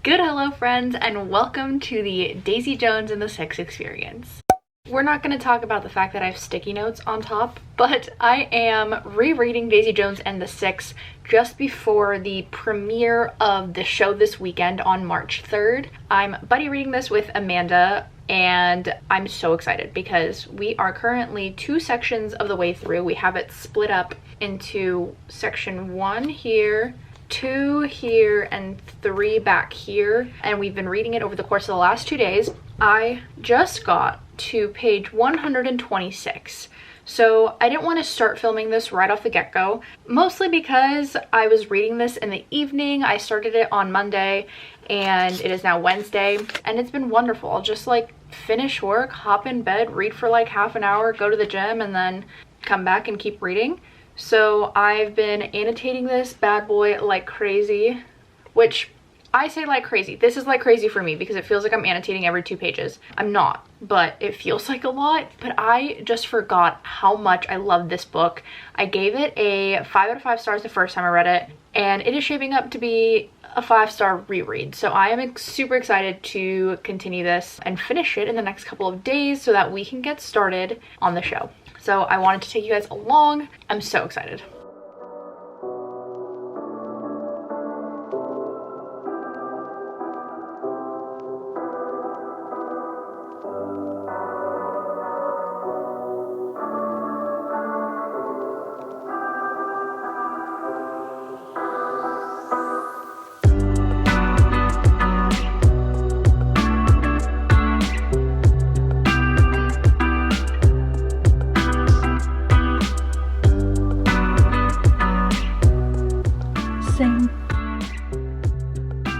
Good hello friends, and welcome to the Daisy Jones and the Six experience. We're not going to talk about the fact that I have sticky notes on top, but I am rereading Daisy Jones and the Six just before the premiere of the show this weekend on March 3rd. I'm buddy reading this with Amanda, and I'm so excited because we are currently 2 sections of the way through. We have it split up into section 1 here, 2 here, and 3 back here, and we've been reading it over the course of the last 2 days. I just got to page 126, so I didn't want to start filming this right off the get-go, mostly because I was reading this in the evening. I started it on Monday and it is now Wednesday, and it's been wonderful. I'll just like finish work, hop in bed, read for like half an hour, go to the gym, and then come back and keep reading. So I've been annotating this bad boy like crazy, which I say like crazy. This is like crazy for me because it feels like I'm annotating every 2 pages. I'm not, but it feels like a lot. But I just forgot how much I love this book. I gave it a 5 out of 5 stars the first time I read it, and it is shaping up to be a 5-star reread. So I am super excited to continue this and finish it in the next couple of days so that we can get started on the show. So I wanted to take you guys along. I'm so excited.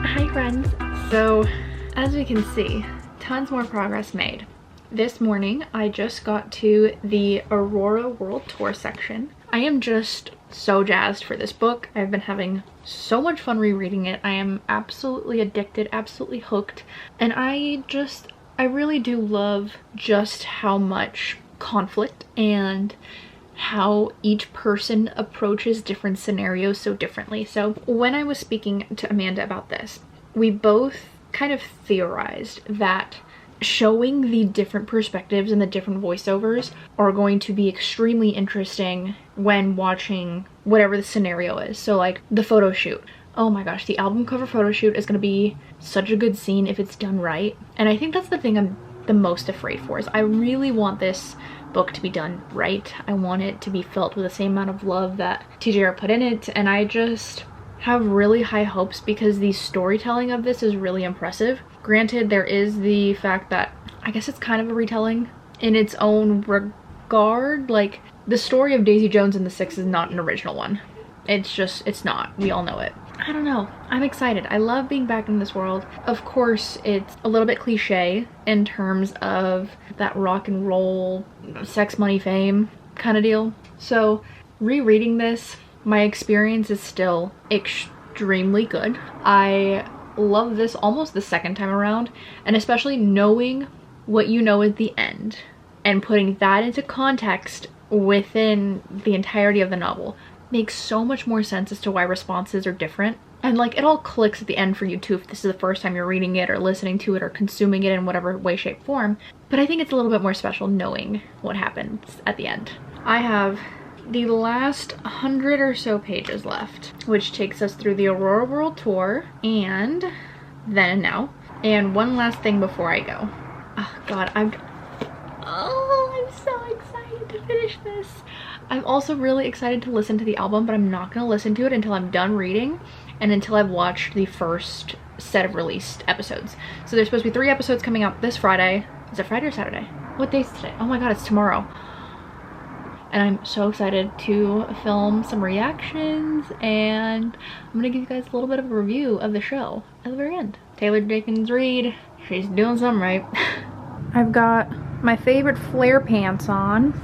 Hi friends. So as we can see, tons more progress made. This morning I just got to the Aurora World Tour section. I am just so jazzed for this book. I've been having so much fun rereading it. I am absolutely addicted, absolutely hooked, and I really do love just how much conflict and how each person approaches different scenarios so differently. So when I was speaking to Amanda about this, we both kind of theorized that showing the different perspectives and the different voiceovers are going to be extremely interesting when watching whatever the scenario is. So like the photo shoot. Oh my gosh, the album cover photo shoot is going to be such a good scene if it's done right. And I think that's the thing I'm the most afraid for, is I really want this book to be done right. I want it to be filled with the same amount of love that TJR put in it, and I just have really high hopes because the storytelling of this is really impressive. Granted, there is the fact that I guess it's kind of a retelling in its own regard. Like, the story of Daisy Jones and the Six is not an original one. It's not. We all know it. I don't know. I'm excited. I love being back in this world. Of course, it's a little bit cliche in terms of that rock and roll, sex, money, fame kind of deal. So rereading this, my experience is still extremely good. I love this almost the second time around, and especially knowing what you know at the end and putting that into context within the entirety of the novel makes so much more sense as to why responses are different. And like, it all clicks at the end for you too if this is the first time you're reading it or listening to it or consuming it in whatever way, shape, form. But I think it's a little bit more special knowing what happens at the end. I have the last 100 or so pages left, which takes us through the Aurora World Tour and Then and Now. And one last thing before I go. Oh god, I'm so excited to finish this. I'm also really excited to listen to the album, but I'm not going to listen to it until I'm done reading and until I've watched the first set of released episodes. So there's supposed to be 3 episodes coming out this Friday. Is it Friday or Saturday? What day is today? Oh my god, it's tomorrow. And I'm so excited to film some reactions, and I'm going to give you guys a little bit of a review of the show at the very end. Taylor Jenkins Reid, she's doing something right. I've got my favorite flare pants on.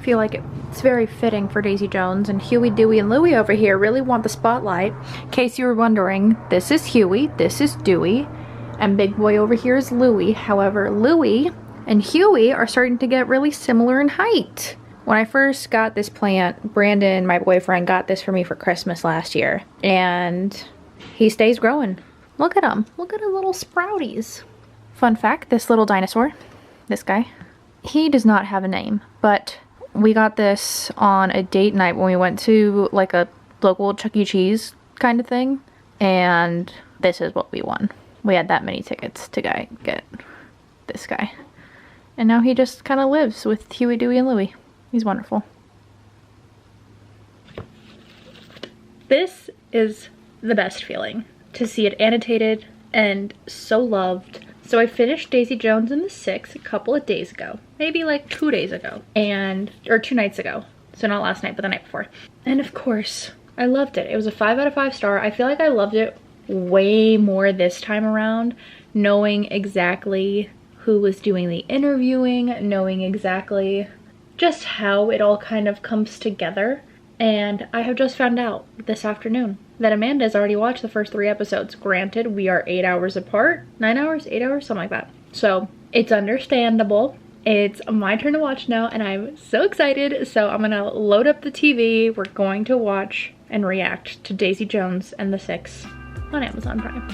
Feel like it's very fitting for Daisy Jones, and Huey, Dewey, and Louie over here really want the spotlight. In case you were wondering, this is Huey, this is Dewey, and big boy over here is Louie. However, Louie and Huey are starting to get really similar in height. When I first got this plant, Brandon, my boyfriend, got this for me for Christmas last year, and he stays growing. Look at him. Look at his little sprouties. Fun fact, this little dinosaur, this guy, he does not have a name, but we got this on a date night when we went to like a local Chuck E. Cheese kind of thing, and this is what we won. We had that many tickets to get this guy. And now he just kind of lives with Huey, Dewey, and Louie. He's wonderful. This is the best feeling, to see it annotated and so loved. So I finished Daisy Jones and the Six a couple of days ago, maybe like 2 days ago, or 2 nights ago. So not last night, but the night before. And of course, I loved it. It was a 5 out of 5 star. I feel like I loved it way more this time around, knowing exactly who was doing the interviewing, knowing exactly just how it all kind of comes together. And I have just found out this afternoon that Amanda's already watched the first 3 episodes. Granted, we are 8 hours apart, 9 hours, 8 hours, something like that. So it's understandable. It's my turn to watch now, and I'm so excited. So I'm gonna load up the TV. We're going to watch and react to Daisy Jones and the Six on Amazon Prime.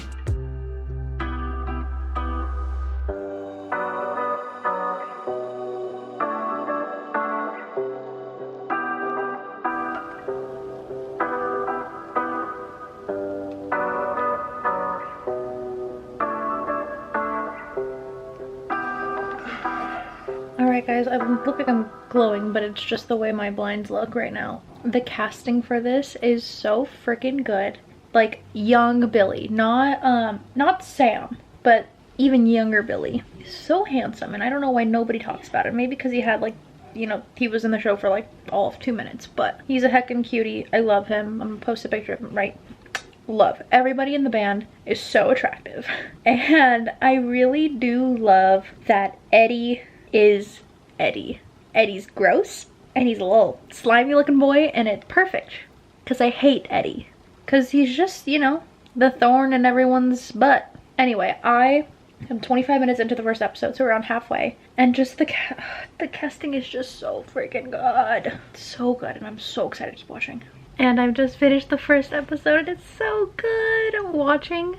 Alright guys, I look like I'm glowing, but it's just the way my blinds look right now. The casting for this is so freaking good. Like young Billy, not Sam, but even younger Billy. He's so handsome, and I don't know why nobody talks about it. Maybe because he had like, you know, he was in the show for like all of 2 minutes, but he's a heckin' cutie. I love him. I'm gonna post a picture of him, right? Love. Everybody in the band is so attractive. And I really do love that Eddie is Eddie. Eddie's gross, and he's a little slimy looking boy, and it's perfect. Because I hate Eddie. Because he's just, you know, the thorn in everyone's butt. Anyway, I am 25 minutes into the first episode, so around halfway. And just the casting is just so freaking good. So good, and I'm so excited to keep watching. And I've just finished the first episode, and it's so good. I'm watching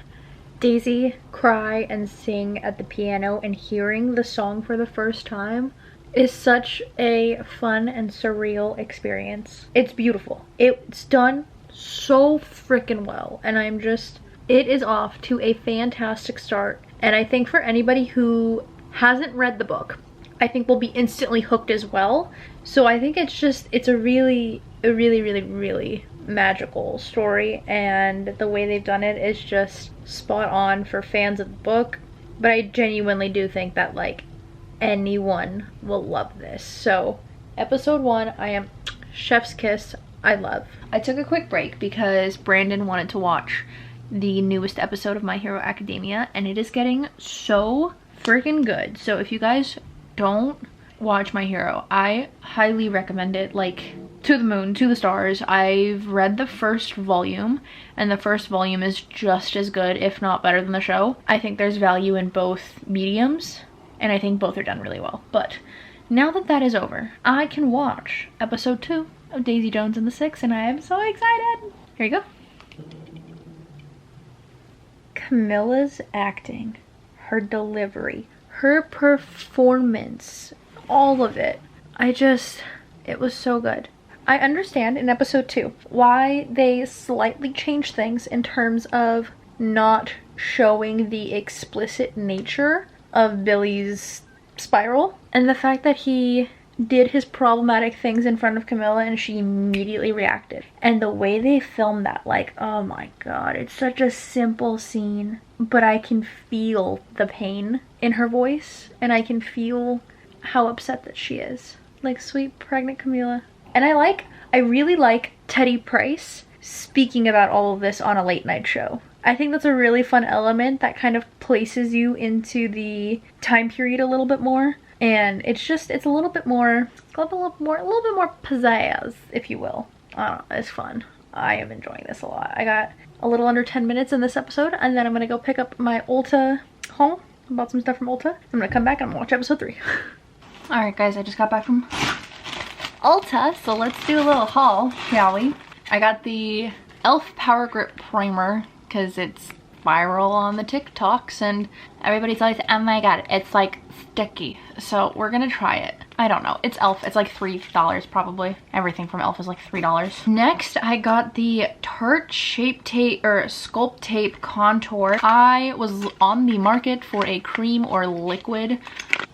Daisy cry and sing at the piano, and hearing the song for the first time is such a fun and surreal experience. It's beautiful. It's done so freaking well, and it is off to a fantastic start. And I think for anybody who hasn't read the book, I think will be instantly hooked as well. So I think it's a really magical story, and the way they've done it is just spot on for fans of the book. But I genuinely do think that like anyone will love this. So episode 1, I am chef's kiss. I love. I took a quick break because Brandon wanted to watch the newest episode of My Hero Academia, and it is getting so freaking good. So if you guys don't watch My Hero, I highly recommend it, like to the moon, to the stars. I've read the first volume, and the first volume is just as good, if not better than the show. I think there's value in both mediums, and I think both are done really well. But now that that is over, I can watch episode 2 of Daisy Jones and the Six, and I am so excited. Here you go. Camilla's acting, her delivery, her performance, all of it. It was so good. I understand in episode 2 why they slightly changed things in terms of not showing the explicit nature of Billy's spiral, and the fact that he did his problematic things in front of Camilla and she immediately reacted. And the way they filmed that, like, oh my god, it's such a simple scene, but I can feel the pain in her voice, and I can feel how upset that she is. Like, sweet pregnant Camilla. And I really like Teddy Price speaking about all of this on a late night show. I think that's a really fun element that kind of places you into the time period a little bit more. And it's a little bit more pizzazz, if you will. I don't know, it's fun. I am enjoying this a lot. I got a little under 10 minutes in this episode, and then I'm gonna go pick up my Ulta haul. I bought some stuff from Ulta. I'm gonna come back and watch episode 3. Alright guys, I just got back from Ulta, so let's do a little haul, shall we? I got the e.l.f. Power Grip Primer, because it's viral on the TikToks and everybody's always, oh my god, it's like sticky. So we're gonna try it. I don't know, it's e.l.f. It's like $3 probably. Everything from e.l.f. is like $3. Next, I got the Tarte Shape Tape or Sculpt Tape Contour. I was on the market for a cream or liquid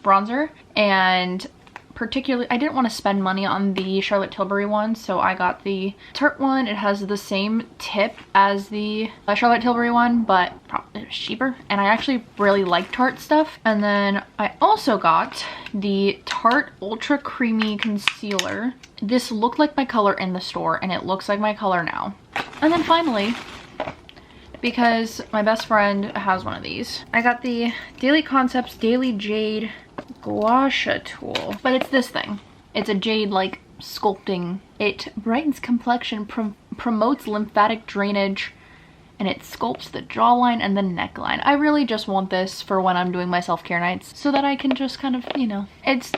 bronzer, and particularly, I didn't want to spend money on the Charlotte Tilbury one, so I got the Tarte one. It has the same tip as the Charlotte Tilbury one, but it's cheaper, and I actually really like Tarte stuff. And then I also got the Tarte Ultra Creamy Concealer. This looked like my color in the store, and it looks like my color now. And then finally, because my best friend has one of these, I got the Daily Concepts Daily Jade Gua Sha tool, but it's this thing. It's a jade like sculpting. It brightens complexion, promotes lymphatic drainage, and it sculpts the jawline and the neckline. I really just want this for when I'm doing my self-care nights so that I can just kind of, you know, it's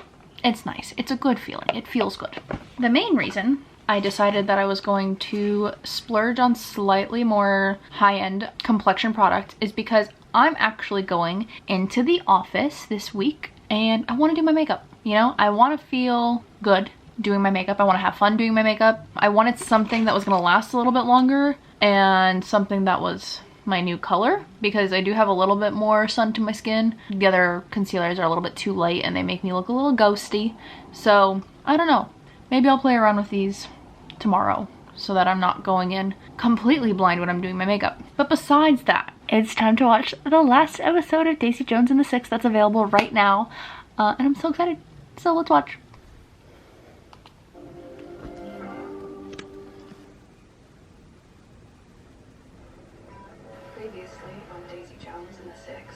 nice. It's a good feeling. It feels good. The main reason I decided that I was going to splurge on slightly more high-end complexion product is because I'm actually going into the office this week and I want to do my makeup. You know, I want to feel good doing my makeup. I want to have fun doing my makeup. I wanted something that was going to last a little bit longer and something that was my new color, because I do have a little bit more sun to my skin. The other concealers are a little bit too light and they make me look a little ghosty. So I don't know. Maybe I'll play around with these tomorrow so that I'm not going in completely blind when I'm doing my makeup. But besides that, it's time to watch the last episode of Daisy Jones and the Six that's available right now. And I'm so excited. So let's watch. Previously on Daisy Jones and the Six.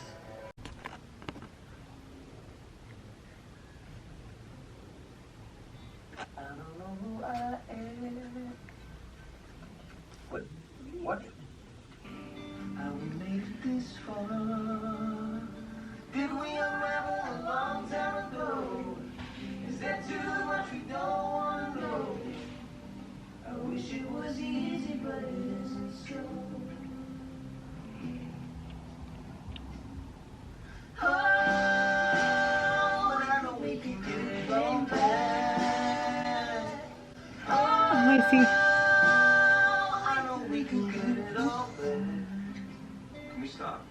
I don't know who I am. What? How we made it this far? Did we unravel a long time ago? Is that too much we don't want to know? I wish it was easy, but it isn't so. Oh, I know we can get it all back. Oh, I see. I know we can get it all back. Can we stop?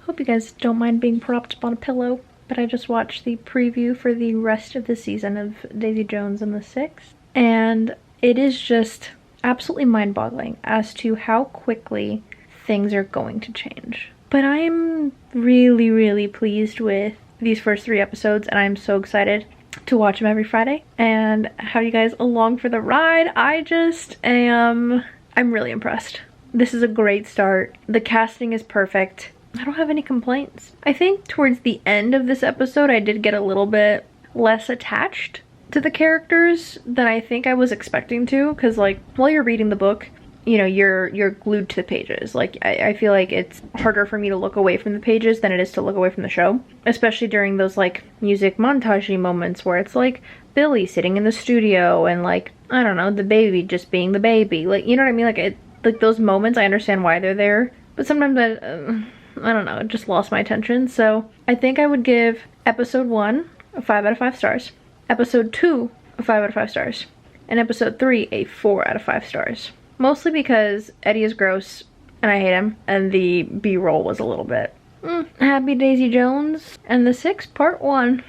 Hope you guys don't mind being propped up on a pillow, but I just watched the preview for the rest of the season of Daisy Jones and the Six, and it is just absolutely mind-boggling as to how quickly things are going to change. But I'm really, really pleased with these first 3 episodes, and I'm so excited to watch them every Friday and have you guys along for the ride. I'm really impressed. This is a great start. The casting is perfect. I don't have any complaints. I think towards the end of this episode, I did get a little bit less attached to the characters than I think I was expecting to, because like while you're reading the book, you know, you're glued to the pages. Like I feel like it's harder for me to look away from the pages than it is to look away from the show, especially during those like music montage-y moments where it's like Billy sitting in the studio and like, I don't know, the baby just being the baby. Like, you know what I mean? Like those moments, I understand why they're there, but sometimes I don't know, it just lost my attention. So I think I would give episode 1 a 5 out of 5 stars, episode 2 a 5 out of 5 stars, and episode 3 a 4 out of 5 stars. Mostly because Eddie is gross and I hate him, and the B-roll was a little bit Happy Daisy Jones and the Six Part 1.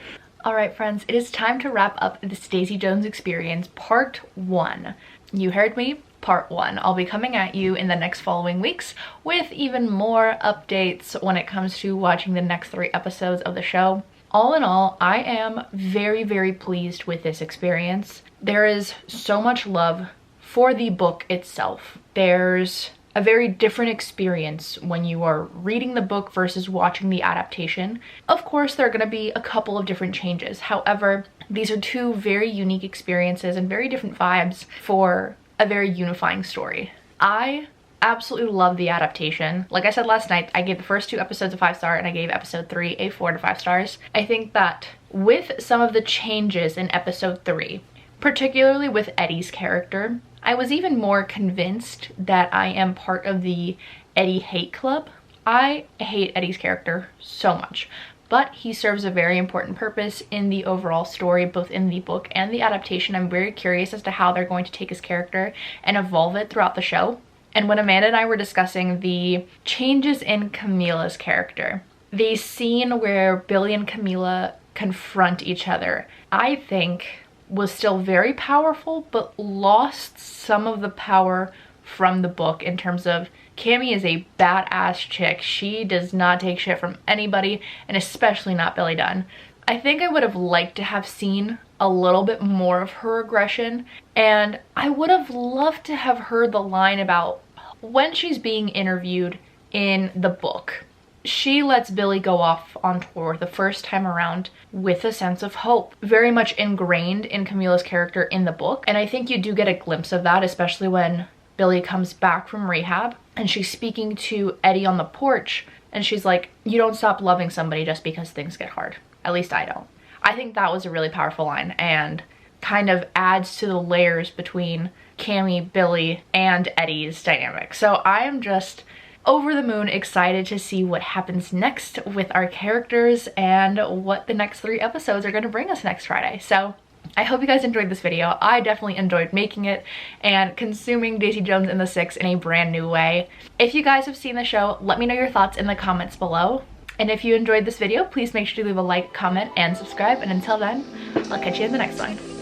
Alright friends, it is time to wrap up this Daisy Jones experience Part 1. You heard me, Part 1. I'll be coming at you in the next following weeks with even more updates when it comes to watching the next 3 episodes of the show. All in all, I am very, very pleased with this experience. There is so much love for the book itself. There's a very different experience when you are reading the book versus watching the adaptation. Of course, there are going to be a couple of different changes. However, these are 2 very unique experiences and very different vibes for a very unifying story. I absolutely love the adaptation. Like I said last night, I gave the first 2 episodes a 5-star and I gave episode 3 a 4 to 5 stars. I think that with some of the changes in episode 3, particularly with Eddie's character, I was even more convinced that I am part of the Eddie hate club. I hate Eddie's character so much, but he serves a very important purpose in the overall story, both in the book and the adaptation. I'm very curious as to how they're going to take his character and evolve it throughout the show. And when Amanda and I were discussing the changes in Camila's character, the scene where Billy and Camila confront each other, I think was still very powerful, but lost some of the power from the book in terms of Cami is a badass chick. She does not take shit from anybody, and especially not Billy Dunn. I think I would have liked to have seen a little bit more of her aggression, and I would have loved to have heard the line about when she's being interviewed in the book. She lets Billy go off on tour the first time around with a sense of hope, very much ingrained in Camila's character in the book. And I think you do get a glimpse of that, especially when Billy comes back from rehab and she's speaking to Eddie on the porch and she's like, you don't stop loving somebody just because things get hard. At least I don't. I think that was a really powerful line and kind of adds to the layers between Cami, Billy, and Eddie's dynamic. So I am just over the moon excited to see what happens next with our characters and what the next 3 episodes are going to bring us next Friday. So I hope you guys enjoyed this video. I definitely enjoyed making it and consuming Daisy Jones and the Six in a brand new way. If you guys have seen the show, let me know your thoughts in the comments below. And if you enjoyed this video, please make sure to leave a like, comment, and subscribe. And until then, I'll catch you in the next one.